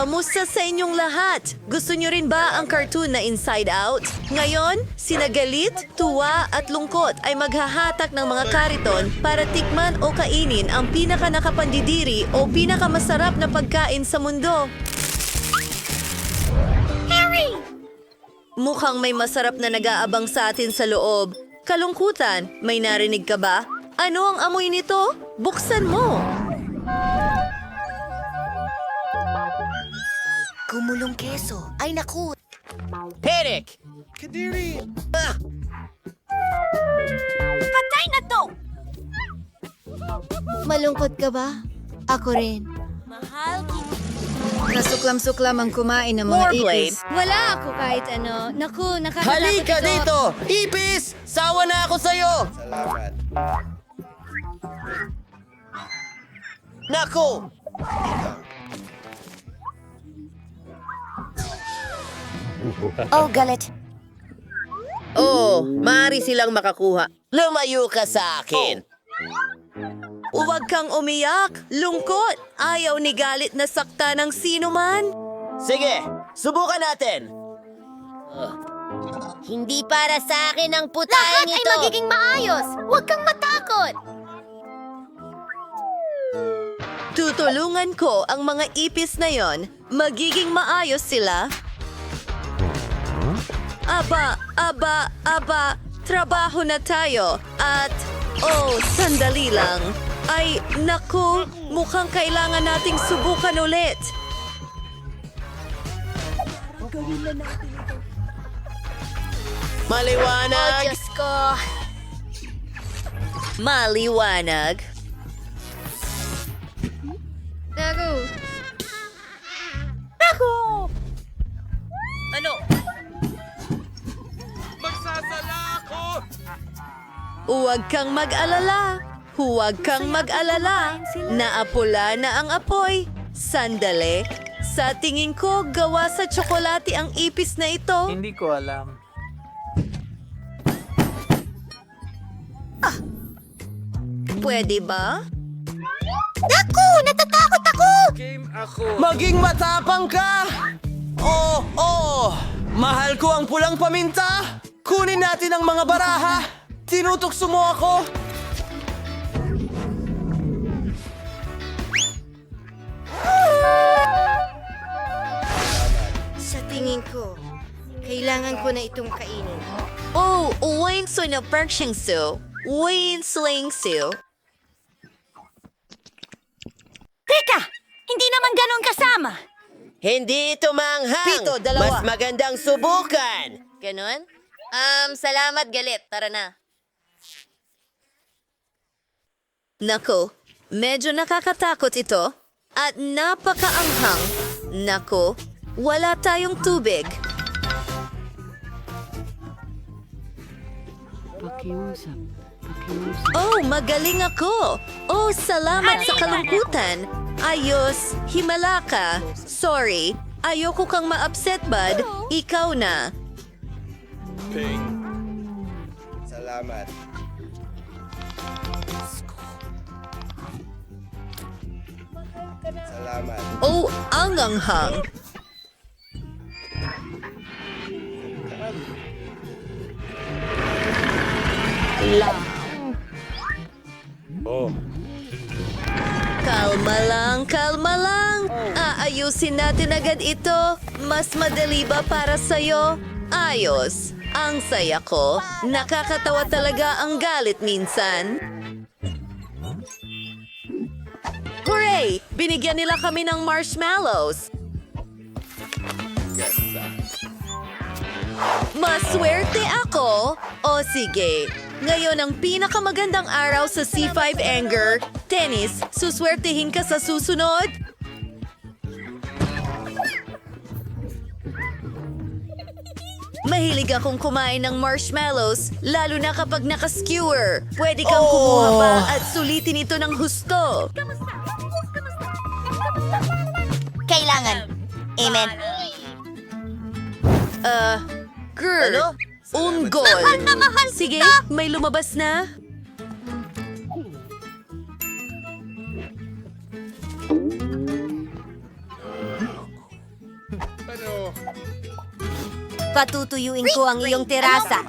Kamusta sa inyong lahat? Gusto nyo rin ba ang cartoon na Inside Out? Ngayon, sina galit, tuwa at lungkot ay maghahatak ng mga kariton para tikman o kainin ang pinaka-nakapandidiri o pinakamasarap na pagkain sa mundo. Harry! Mukhang may masarap na nag-aabang sa atin sa loob. Kalungkutan, may narinig ka ba? Ano ang amoy nito? Buksan mo! Gumulong keso. Ay, naku. Panic! Kadiri! Patay na to! Malungkot ka ba? Ako rin. Mahal ko. Nasuklam-suklam ang kumain ng mga Warblade. ipis. Wala ako kahit ano. Naku, nakakatakot Halika ito. dito! Ipis! Sawa na ako sa'yo! Salamat. Naku! Oh, galit. Oh, maaari silang makakuha. Lumayo ka sa akin! Huwag kang umiyak, lungkot. Ayaw ni galit na sakta ng sino man. Sige, subukan natin! Hindi para sa akin ang putahe nito. Lahat ay magiging maayos. Huwag kang matakot. Tutulungan ko ang mga ipis na yon. Magiging maayos sila. Aba, trabaho na tayo. At, sandali lang. Ay, naku, mukhang kailangan nating subukan ulit. Maliwanag! Diyos ko. Maliwanag. Naku. Ano? Magsasala ako! Huwag kang mag-alala. Huwag kang mag-alala. Naapula na ang apoy. Sandali. Sa tingin ko, gawa sa tsokolate ang ipis na ito. Hindi ko alam. Pwede ba? Naku, natatakot ako. Game ako! Maging matapang ka! Mahal ko ang pulang paminta! Kunin natin ang mga baraha! Tinutokso mo ako! Sa tingin ko, kailangan ko na itong kainin. Wayne so na Pershing Su. Wayne Sling Su. Teka, hindi naman ganun kasama. Hindi ito manghang! Pito, dalawa. Mas magandang subukan! Ganon? Salamat galit. Tara na. Nako, medyo nakakatakot ito. At napakaanghang. Nako, wala tayong tubig. Magaling ako. Salamat sa kalungkutan. Ayos, himala ka. Sorry, ayoko kang ma-upset, bud. Ikaw na. Ping. Salamat. Salamat. Ang anghang. Oh. Kalma lang. Aayusin natin agad ito. Mas madali ba para sa'yo? Ayos. Ang saya ko. Nakakatawa talaga ang galit minsan. Hooray! Binigyan nila kami ng marshmallows. Maswerte ako? O sige. Ngayon ang pinakamagandang araw sa C5 Anger. Tennis, suswertehin ka sa susunod? Mahilig akong kumain ng marshmallows, lalo na kapag naka-skewer. Pwede kang kumuha pa at sulitin ito ng husto. Kailangan. Amen. Girl, unggol. Mahal na mahal Sige, kita. may lumabas na. Patutuyuin ko ang iyong terasa.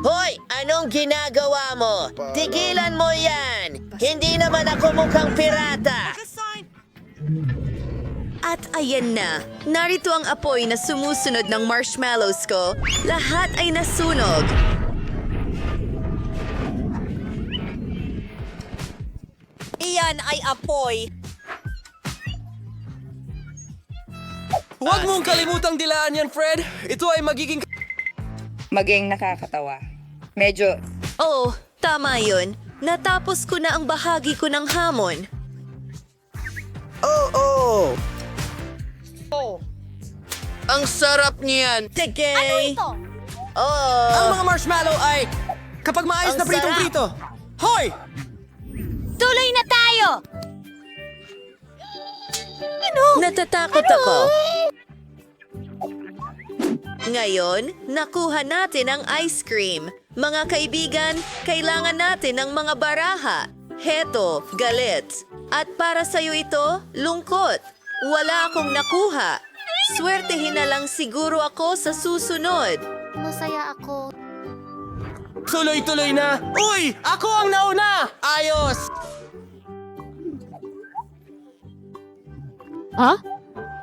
Hoy! Anong ginagawa mo? Tigilan mo yan! Hindi naman ako mukhang pirata! At ayan na, narito ang apoy na sumusunod ng marshmallows ko. Lahat ay nasunog. Iyan ay apoy! Huwag mong kalimutang dilaan yan, Fred. Ito ay magiging... Maging nakakatawa. Medyo Oo, tama yun. Natapos ko na ang bahagi ko ng hamon. Oh! Ang sarap niyan. Sige! Oh! Ang mga marshmallow ay... Kapag maayos Ang na pritong-prito. Hoy! Tuloy na tayo! Natatakot ako. Ngayon, nakuha natin ang ice cream. Mga kaibigan, kailangan natin ng mga baraha. Heto, galit. At para sa'yo ito, lungkot. Wala akong nakuha. Swertehin na lang siguro ako sa susunod. Masaya ako. Tuloy-tuloy na. Uy! Ako ang nauna! Ayos!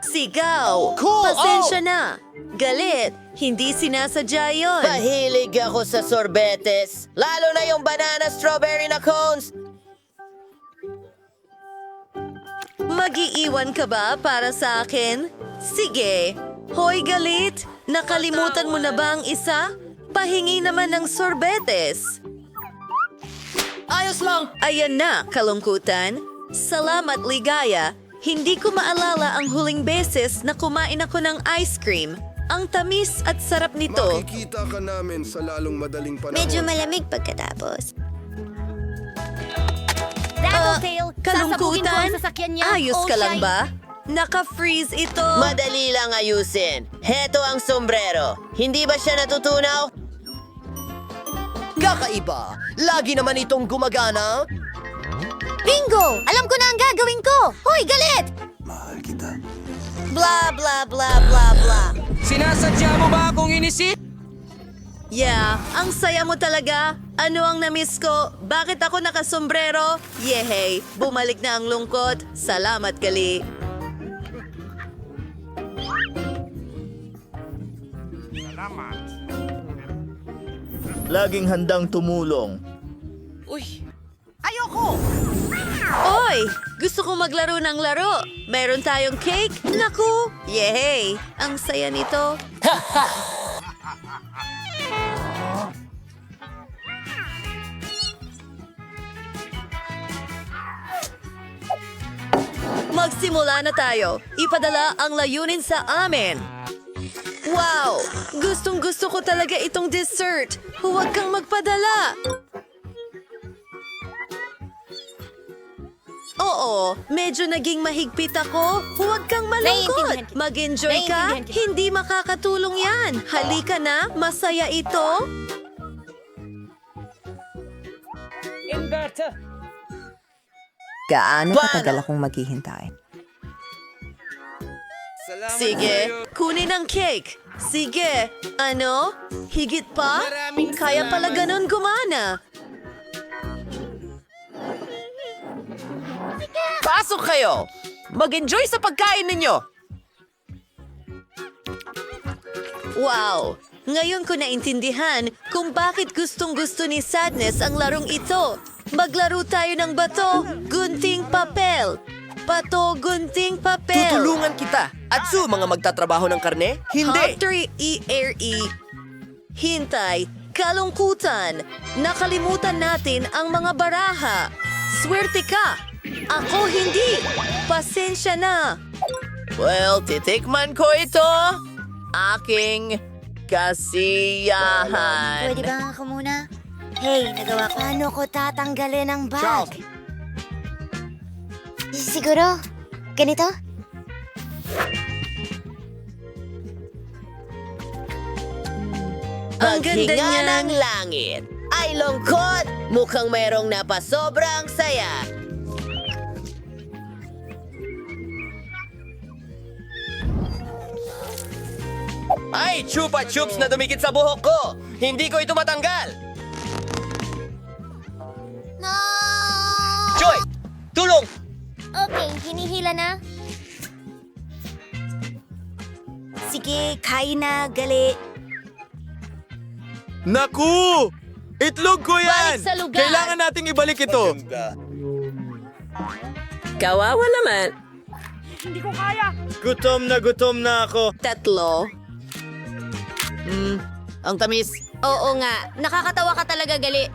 Sigaw! Cool! Pasensya na. Galit. Hindi sinasadya yon. Mahilig ako sa sorbetes. Lalo na yung banana strawberry na cones. Mag-iiwan ka ba para sa akin? Sige. Hoy, galit. Nakalimutan mo na ba ang isa? Pahingi naman ng sorbetes. Ayos lang! Ayan na, kalungkutan. Salamat, ligaya. Hindi ko maalala ang huling beses na kumain ako ng ice cream. Ang tamis at sarap nito. Makikita ka namin sa lalong madaling panahon. Medyo malamig pagkatapos. Tattletale, sasabugin ko Kalungkutan? ang sasakyan niya. Ayos All ka lang shine. ba? Naka-freeze ito. Madali lang ayusin. Heto ang sombrero. Hindi ba siya natutunaw? Kakaiba! Lagi naman itong gumagana. Bingo! Alam ko na ang gagawin ko! Hoy, galit! Blah, blah, blah, blah, blah. Sinasadya mo ba akong inisip? Yeah, ang saya mo talaga. Ano ang namiss ko? Bakit ako nakasombrero? Yehey, bumalik na ang lungkot. Salamat, Kali. Laging handang tumulong. Oy! Gusto kong maglaro ng laro. Meron tayong cake? Naku! Yehey! Ang saya nito. Magsimula na tayo. Ipadala ang layunin sa amin. Wow! Gustong-gusto ko talaga itong dessert. Huwag kang magpadala. Oo, medyo naging mahigpit ako. Huwag kang Naiintindihan malungkot. kita. Mag-enjoy ka. Naiintindihan kita. Hindi makakatulong yan. Halika na, masaya ito. Gaano Paano? katagal akong maghihintay? Salamat Sige, sa'yo. kunin ang cake. Sige, ano? Higit pa? Maraming Kaya pala salamat. ganun gumana. Pasok kayo! Mag-enjoy sa pagkain ninyo! Wow! Ngayon ko naintindihan kung bakit gustong-gusto ni Sadness ang larong ito. Maglaro tayo ng bato, gunting, papel. Bato, gunting, papel. Tutulungan kita! At su, mga magtatrabaho ng karne? Hindi! Hunter E-R-E. Hintay, kalungkutan. Nakalimutan natin ang mga baraha. Swerte ka. Ako hindi. Pasensya na. Well, titikman ko ito. Aking kasiyahan. Pwede ba ako muna? Hey, nagawa ko. Paano ko tatanggalin ang bag? Siguro, ganito? Ang ganda Paghinga niyan. ng langit. Ay lungkot! Mukhang mayroong napasobrang saya. Ay, chupa chups na dumikit sa buhok ko! Hindi ko ito matanggal! No! Joy! Tulong! Okay, hinihila na. Sige, kain na, gali. Naku! Itlog ko yan! Balik sa lugar. Kailangan nating ibalik ito. Kawawa naman. Gutom na ako. Tatlo. Ang tamis. Oo nga, nakakatawa ka talaga, Gali.